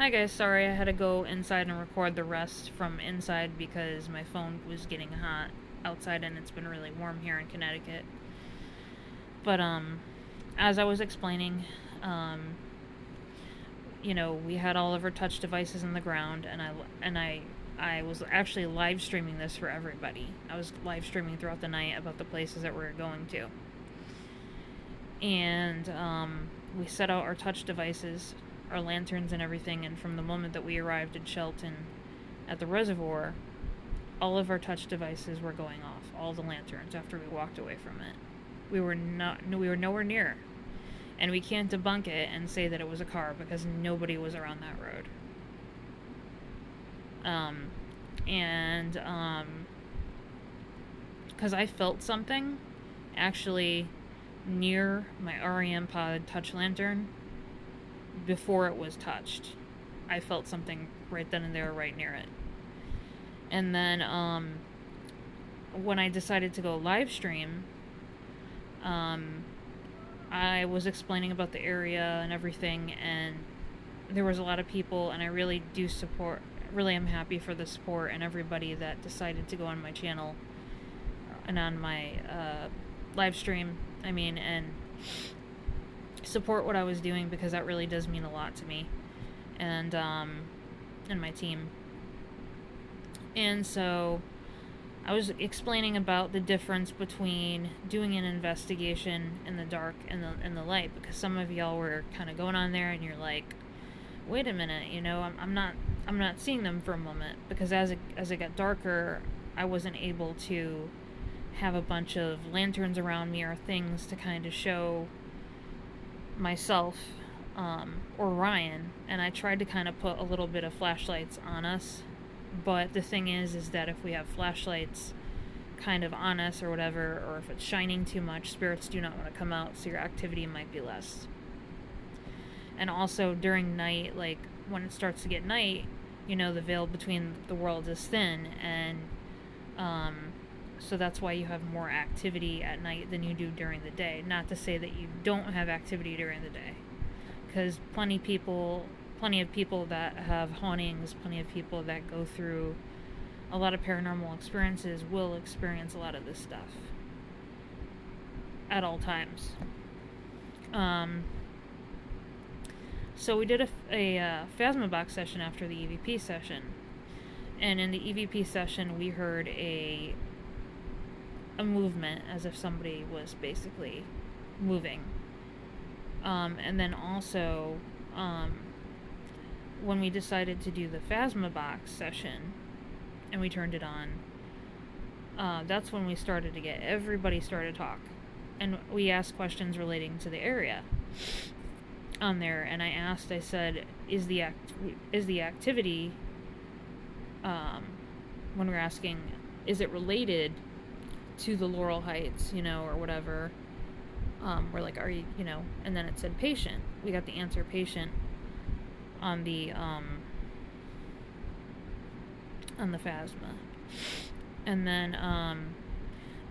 Hi guys, sorry I had to go inside and record the rest from inside because my phone was getting hot outside and it's been really warm here in Connecticut. But as I was explaining, um we had all of our touch devices in the ground, and I was actually live streaming this for everybody. I was live streaming throughout the night about the places that we were going to. And we set out our touch devices, our lanterns and everything, and from the moment that we arrived in Shelton at the reservoir, all of our touch devices were going off, all the lanterns, after we walked away from it. We were nowhere near. And we can't debunk it and say that it was a car because nobody was around that road. Because I felt something actually near my REM pod touch lantern before it was touched. I felt something right then and there, right near it. And then when I decided to go live stream, I was explaining about the area and everything, and there was a lot of people, and I really do support, really am happy for the support and everybody that decided to go on my channel and on my live stream, and support what I was doing, because that really does mean a lot to me and my team. And so I was explaining about the difference between doing an investigation in the dark and the light, because some of y'all were kind of going on there and you're like, wait a minute, I'm not seeing them for a moment, because as it got darker, I wasn't able to have a bunch of lanterns around me or things to kind of show myself or Ryan, and I tried to kind of put a little bit of flashlights on us. But the thing is that if we have flashlights kind of on us or whatever, or if it's shining too much, spirits do not want to come out, so your activity might be less. And also during night, like when it starts to get night, the veil between the worlds is thin, and so that's why you have more activity at night than you do during the day. Not to say that you don't have activity during the day, because plenty of people that have hauntings, plenty of people that go through a lot of paranormal experiences will experience a lot of this stuff at all times. So we did a phasma box session after the EVP session, and in the EVP session we heard a movement, as if somebody was basically moving. And then also when we decided to do the phasma box session and we turned it on, that's when we started to get, everybody started to talk, and we asked questions relating to the area on there. And I said, is the activity, when we're asking, is it related to the Laurel Heights, or whatever, we're like, are you, and then it said patient. We got the answer patient on the phasma. And then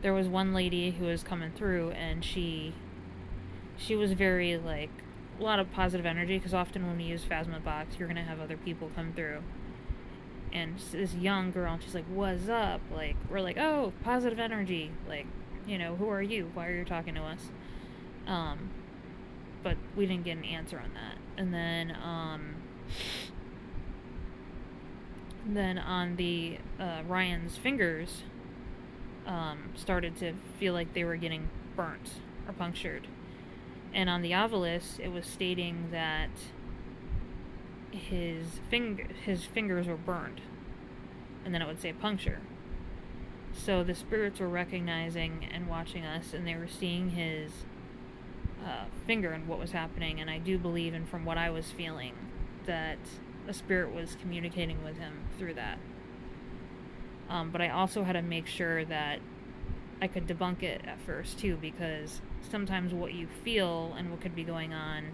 there was one lady who was coming through, and she was very, like, a lot of positive energy, because often when we use phasma box, you're gonna have other people come through, and this young girl, and she's like, what's up? Like, we're like, oh, positive energy, like, who are you, why are you talking to us? But we didn't get an answer on that. And then on the Ryan's fingers started to feel like they were getting burnt or punctured, and on the ovilus it was stating that his fingers were burned, and then it would say puncture. So the spirits were recognizing and watching us, and they were seeing his finger and what was happening. And I do believe, and from what I was feeling, that a spirit was communicating with him through that. But I also had to make sure that I could debunk it at first too, because sometimes what you feel and what could be going on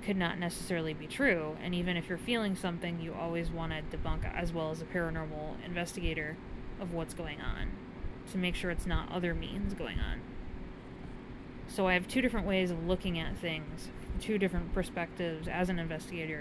could not necessarily be true. And even if you're feeling something, you always want to debunk, as well as a paranormal investigator, of what's going on, to make sure it's not other means going on. So I have two different ways of looking at things, two different perspectives as an investigator